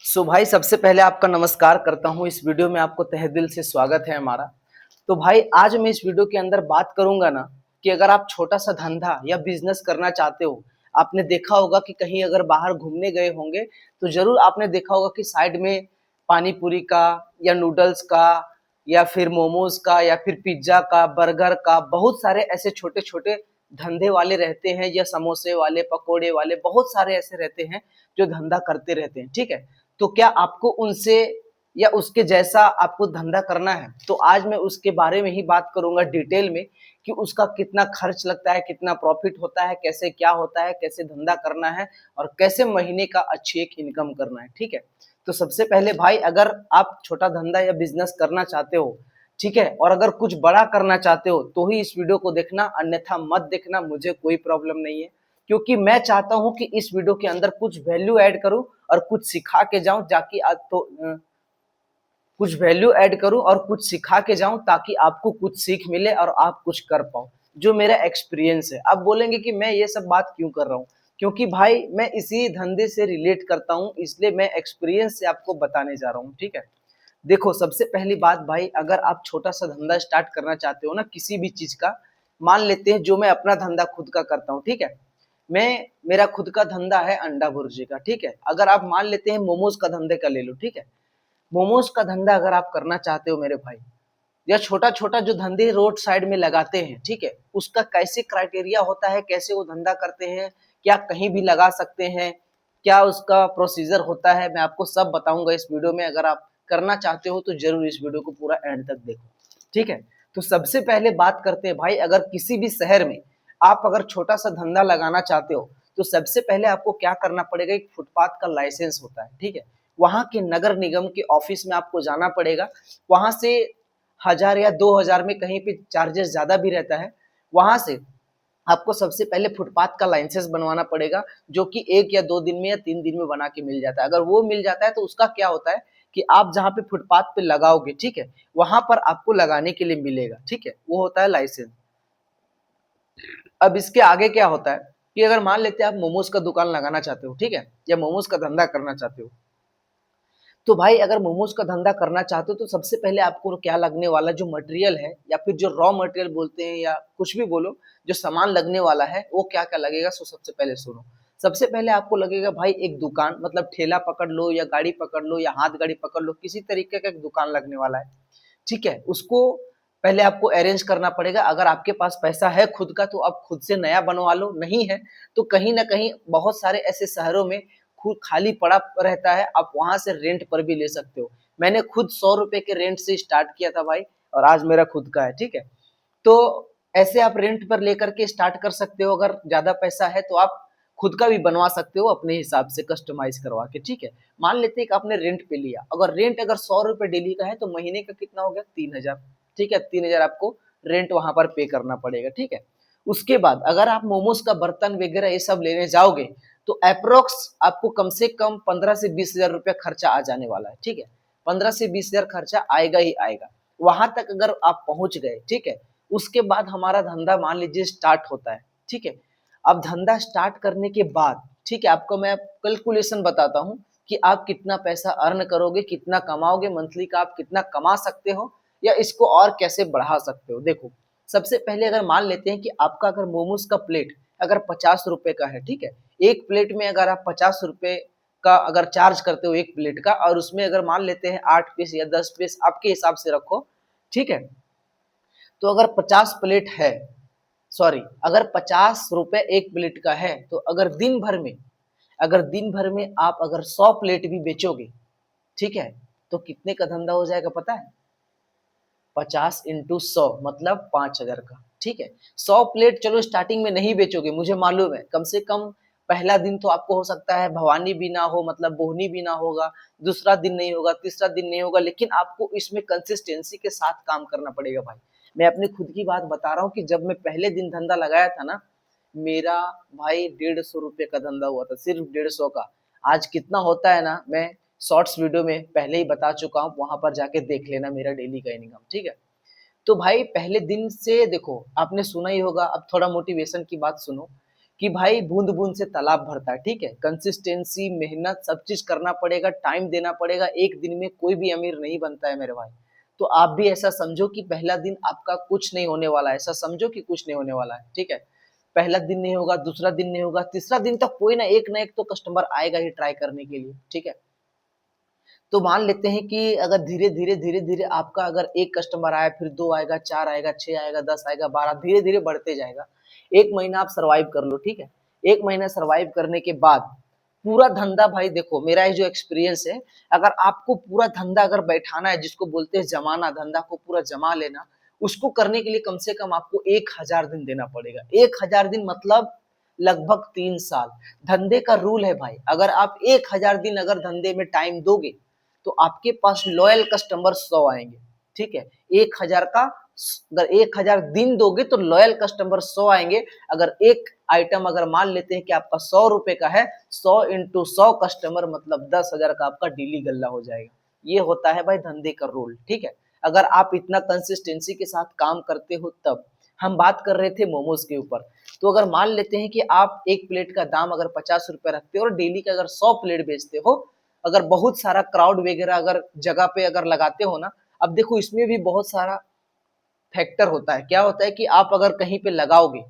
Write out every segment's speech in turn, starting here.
सो भाई सबसे पहले आपका नमस्कार करता हूँ। इस वीडियो में आपको तहे दिल से स्वागत है हमारा। तो भाई आज मैं इस वीडियो के अंदर बात करूंगा ना कि अगर आप छोटा सा धंधा या बिजनेस करना चाहते हो। आपने देखा होगा कि कहीं अगर बाहर घूमने गए होंगे तो जरूर आपने देखा होगा कि साइड में पानी पूरी का या नूडल्स का या फिर मोमोज का या फिर पिज्जा का बर्गर का बहुत सारे ऐसे छोटे छोटे धंधे वाले रहते हैं या समोसे वाले पकोड़े वाले बहुत सारे ऐसे रहते हैं जो धंधा करते रहते हैं। ठीक है, तो क्या आपको उनसे या उसके जैसा आपको धंधा करना है तो आज मैं उसके बारे में ही बात करूंगा डिटेल में कि उसका कितना खर्च लगता है, कितना प्रॉफिट होता है, कैसे क्या होता है, कैसे धंधा करना है और कैसे महीने का अच्छी एक इनकम करना है। ठीक है, तो सबसे पहले भाई अगर आप छोटा धंधा या बिजनेस करना चाहते हो, ठीक है, और अगर कुछ बड़ा करना चाहते हो तो ही इस वीडियो को देखना, अन्यथा मत देखना। मुझे कोई प्रॉब्लम नहीं है क्योंकि मैं चाहता हूं कि इस वीडियो के अंदर कुछ वैल्यू ऐड करूं और कुछ सिखा के जाऊं जाकि आज तो कुछ वैल्यू ऐड करूं और कुछ सिखा के जाऊं ताकि आपको कुछ सीख मिले और आप कुछ कर पाओ जो मेरा एक्सपीरियंस है। आप बोलेंगे कि मैं ये सब बात क्यों कर रहा हूँ, क्योंकि भाई मैं इसी धंधे से रिलेट करता हूँ, इसलिए मैं एक्सपीरियंस से आपको बताने जा रहा हूँ। ठीक है, देखो सबसे पहली बात भाई, अगर आप छोटा सा धंधा स्टार्ट करना चाहते हो ना किसी भी चीज का, मान लेते हैं जो मैं अपना धंधा खुद का करता हूँ। ठीक है, मैं मेरा खुद का धंधा है अंडा भुर्जी का। ठीक है, अगर आप मान लेते हैं मोमोज का धंधे का ले लो। ठीक है, मोमोज का धंधा अगर आप करना चाहते हो मेरे भाई, या छोटा छोटा जो धंधे रोड साइड में लगाते हैं, ठीक है, उसका कैसे क्राइटेरिया होता है, कैसे वो धंधा करते हैं, क्या कहीं भी लगा सकते हैं, क्या उसका प्रोसीजर होता है, मैं आपको सब बताऊंगा इस वीडियो में। अगर आप करना चाहते हो तो जरूर इस वीडियो को पूरा एंड तक देखो। ठीक है, तो सबसे पहले बात करते हैं भाई, अगर किसी भी शहर में आप अगर छोटा सा धंधा लगाना चाहते हो तो सबसे पहले आपको क्या करना पड़ेगा, एक फुटपाथ का लाइसेंस होता है। ठीक है, वहां के नगर निगम के ऑफिस में आपको जाना पड़ेगा। वहां से 1000 या 2000 में कहीं पे चार्जेस ज्यादा भी रहता है। वहां से आपको सबसे पहले फुटपाथ का लाइसेंस बनवाना पड़ेगा, जो कि 1 या 2 दिन में या 3 दिन में बना के मिल जाता है। अगर वो मिल जाता है तो उसका क्या होता है कि आप जहाँ पे फुटपाथ पे लगाओगे, ठीक है, वहां पर आपको लगाने के लिए मिलेगा। ठीक है, वो होता है लाइसेंस। अब इसके आगे क्या होता है कि अगर मान लेते हैं आप मोमोज का दुकान लगाना चाहते हो, ठीक है, या मोमोज का धंधा करना चाहते हो, तो भाई अगर मोमोज का धंधा करना चाहते हो तो सबसे पहले आपको क्या लगने वाला, जो मटेरियल है या फिर जो रॉ मटेरियल बोलते हैं या कुछ भी बोलो, जो सामान लगने वाला है वो क्या क्या लगेगा। सो सबसे पहले सुनो, सबसे पहले आपको लगेगा भाई एक दुकान, मतलब ठेला पकड़ लो या गाड़ी पकड़ लो या हाथ गाड़ी पकड़ लो, किसी तरीके का एक दुकान लगने वाला है। ठीक है, उसको पहले आपको अरेंज करना पड़ेगा। अगर आपके पास पैसा है खुद का तो आप खुद से नया बनवा लो, नहीं है तो कहीं ना कहीं बहुत सारे ऐसे शहरों में खुद खाली पड़ा रहता है, आप वहां से रेंट पर भी ले सकते हो। मैंने खुद 100 रुपए के रेंट से स्टार्ट किया था भाई, और आज मेरा खुद का है। ठीक है, तो ऐसे आप रेंट पर लेकर के स्टार्ट कर सकते हो। अगर ज्यादा पैसा है तो आप खुद का भी बनवा सकते हो अपने हिसाब से कस्टमाइज करवा के। ठीक है, मान लेते हैं कि आपने रेंट पे लिया, अगर रेंट अगर 100 रुपए डेली का है तो महीने का कितना हो गया, 3000। ठीक है, 3000 आपको रेंट वहां पर पे करना पड़ेगा। ठीक है, उसके बाद अगर आप मोमोज का बर्तन वगैरह ये सब लेने जाओगे तो अप्रोक्स आपको कम से कम 15 से 20 हजार रुपया खर्चा आ जाने वाला है। ठीक है, 15 से 20 हजार खर्चा आएगा ही आएगा। वहां तक अगर आप पहुंच गए, ठीक है, उसके बाद हमारा धंधा मान लीजिए स्टार्ट होता है। ठीक है, अब धंधा स्टार्ट करने के बाद, ठीक है, आपको मैं कैलकुलेशन बताता हूँ कि आप कितना पैसा अर्न करोगे, कितना कमाओगे मंथली का, आप कितना कमा सकते हो या इसको और कैसे बढ़ा सकते हो। देखो सबसे पहले अगर मान लेते हैं कि आपका अगर मोमोज का प्लेट अगर 50 रुपए का है, ठीक है, एक प्लेट में अगर आप 50 रुपए का अगर चार्ज करते हो एक प्लेट का, और उसमें अगर मान लेते हैं 8 पीस या 10 पीस आपके हिसाब से रखो। ठीक है, तो अगर 50 प्लेट है, सॉरी, अगर 50 रुपए एक प्लेट का है तो अगर दिन भर में आप अगर 100 प्लेट भी बेचोगे, ठीक है, तो कितने का धंधा हो जाएगा पता है, 50 × 100 मतलब 5000 का। ठीक है, 100 प्लेट चलो स्टार्टिंग में नहीं बेचोगे, मुझे मालूम है, कम से कम पहला दिन तो आपको हो सकता है भवानी भी ना हो, मतलब बोहनी भी ना होगा, दूसरा दिन नहीं होगा, तीसरा दिन नहीं होगा, लेकिन आपको इसमें कंसिस्टेंसी के साथ काम करना पड़ेगा भाई। मैं अपनी खुद की बात बता रहा हूँ कि जब मैं पहले दिन धंधा लगाया था ना, मेरा भाई 150 रुपये का धंधा हुआ था, सिर्फ 150 का। आज कितना होता है ना, मैं शॉर्ट्स वीडियो में पहले ही बता चुका हूँ, वहां पर जाके देख लेना मेरा डेली का इनकम। ठीक है, तो भाई पहले दिन से देखो, आपने सुना ही होगा, अब थोड़ा मोटिवेशन की बात सुनो कि भाई बूंद बूंद से तालाब भरता है, ठीक है। कंसिस्टेंसी, मेहनत, सब चीज करना पड़ेगा, टाइम देना पड़ेगा। एक दिन में कोई भी अमीर नहीं बनता है मेरे भाई। तो आप भी ऐसा समझो कि पहला दिन आपका कुछ नहीं होने वाला है, ऐसा समझो कि कुछ नहीं होने वाला है, ठीक है। पहला दिन नहीं होगा, दूसरा दिन नहीं होगा, तीसरा दिन तक कोई ना एक तो कस्टमर आएगा ही ट्राई करने के लिए, ठीक है। तो मान लेते हैं कि अगर धीरे धीरे आपका अगर एक कस्टमर आया, फिर दो आएगा, चार आएगा, छह आएगा, 10 आएगा, 12, धीरे धीरे बढ़ते जाएगा। एक महीना आप सरवाइव कर लो, ठीक है। एक महीना सरवाइव करने के बाद पूरा धंधा, भाई देखो मेरा ये जो एक्सपीरियंस है, अगर आपको पूरा धंधा अगर बैठाना है, जिसको बोलते हैं जमाना, धंधा को पूरा जमा लेना, उसको करने के लिए कम से कम आपको 1000 दिन देना पड़ेगा। 1000 दिन मतलब लगभग 3 साल। धंधे का रूल है भाई, अगर आप 1000 दिन अगर धंधे में टाइम दोगे तो आपके पास लॉयल कस्टमर 100 आएंगे, ठीक है। 1000 का अगर 1000 दिन दोगे तो लॉयल कस्टमर 100 आएंगे। अगर एक आइटम अगर मान लेते हैं कि आपका 100 रुपए का है, 100 × 100 कस्टमर मतलब 10,000 का आपका डेली गल्ला हो जाएगा। ये होता है भाई धंधे का रूल, ठीक है। अगर आप इतना कंसिस्टेंसी के साथ काम करते हो तब। हम बात कर रहे थे मोमोज के ऊपर। तो अगर मान लेते हैं कि आप एक प्लेट का दाम अगर 50 रुपए रखते हो और डेली का अगर 100 प्लेट बेचते हो, अगर बहुत सारा क्राउड वगैरह अगर जगह पे अगर लगाते हो ना, अब देखो इसमें भी बहुत सारा फैक्टर होता है। क्या होता है कि आप अगर कहीं पे लगाओगे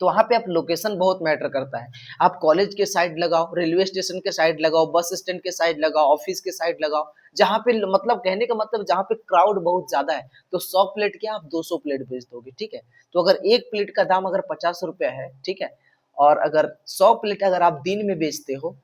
तो वहां पे आप लोकेशन बहुत मैटर करता है। आप कॉलेज के साइड लगाओ, रेलवे स्टेशन के साइड लगाओ, बस स्टैंड के साइड लगाओ, ऑफिस के साइड लगाओ, जहां पे मतलब कहने का मतलब जहां पे क्राउड बहुत ज्यादा है। तो 100 प्लेट क्या आप 200 प्लेट बेच दोगे, ठीक है। तो अगर एक प्लेट का दाम अगर 50 रुपया है, ठीक है, और अगर 100 प्लेट अगर आप दिन में बेचते हो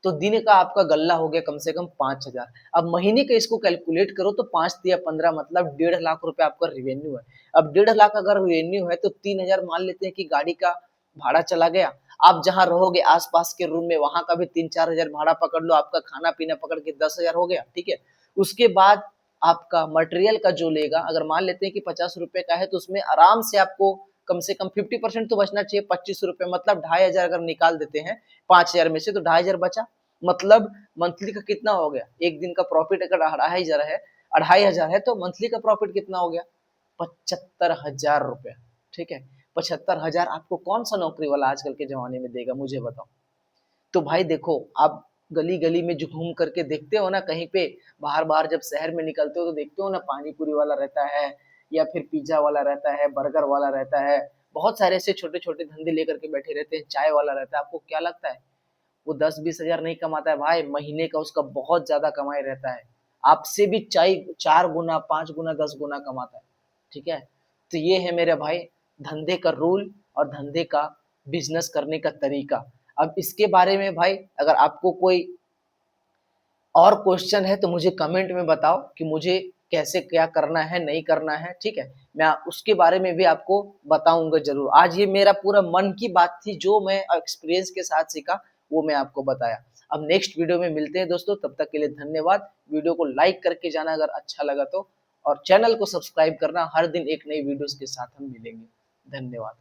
तो दिन का आपका गल्ला हो गया कम से कम 5,000। अब महीने का इसको कैलकुलेट करो तो 5 × 15 मतलब 1.5 लाख रुपए आपका रिवेन्यू है। अब 1.5 लाख अगर रिवेन्यू है तो 3,000 मान लेते हैं कि गाड़ी का भाड़ा चला गया। आप जहाँ रहोगे आसपास के रूम में वहां का भी 3-4 हजार भाड़ा पकड़ लो, आपका खाना पीना पकड़ के 10,000 हो गया, ठीक है। उसके बाद आपका मटेरियल का जो लेगा, अगर मान लेते हैं कि 50 रुपए का है तो उसमें आराम से आपको कम से कम 50% तो बचना चाहिए। 25 रुपए मतलब 2,500 अगर निकाल देते हैं 5,000 में से तो 2,500 बचा। मतलब मंथली का कितना हो गया, एक दिन का प्रॉफिट अगर 2,500 है, 2,500 है तो मंथली का प्रॉफिट कितना हो गया, 75,000 रुपया, ठीक है। 75,000 आपको कौन सा नौकरी वाला आजकल के जमाने में देगा, मुझे बताओ। तो भाई देखो, आप गली गली में जो घूम करके देखते हो ना, कहीं पे बाहर बाहर जब शहर में निकलते हो तो देखते हो ना, पानी पूरी वाला रहता है, या फिर पिज्जा वाला रहता है, बर्गर वाला रहता है, बहुत सारे ऐसे छोटे छोटे धंधे लेकर के बैठे रहते हैं, चाय वाला रहता है। आपको क्या लगता है वो 10-20 हजार नहीं कमाता है भाई, महीने का उसका बहुत ज्यादा कमाई रहता है। आपसे भी 4 गुना, 5 गुना, 10 गुना कमाता है, ठीक है। तो ये है मेरे भाई धंधे का रूल और धंधे का बिजनेस करने का तरीका। अब इसके बारे में भाई अगर आपको कोई और क्वेश्चन है तो मुझे कमेंट में बताओ कि मुझे कैसे क्या करना है, नहीं करना है, ठीक है। मैं उसके बारे में भी आपको बताऊंगा जरूर। आज ये मेरा पूरा मन की बात थी, जो मैं एक्सपीरियंस के साथ सीखा वो मैं आपको बताया। अब नेक्स्ट वीडियो में मिलते हैं दोस्तों, तब तक के लिए धन्यवाद। वीडियो को लाइक करके जाना अगर अच्छा लगा तो, और चैनल को सब्सक्राइब करना। हर दिन एक नई वीडियोस के साथ हम मिलेंगे। धन्यवाद।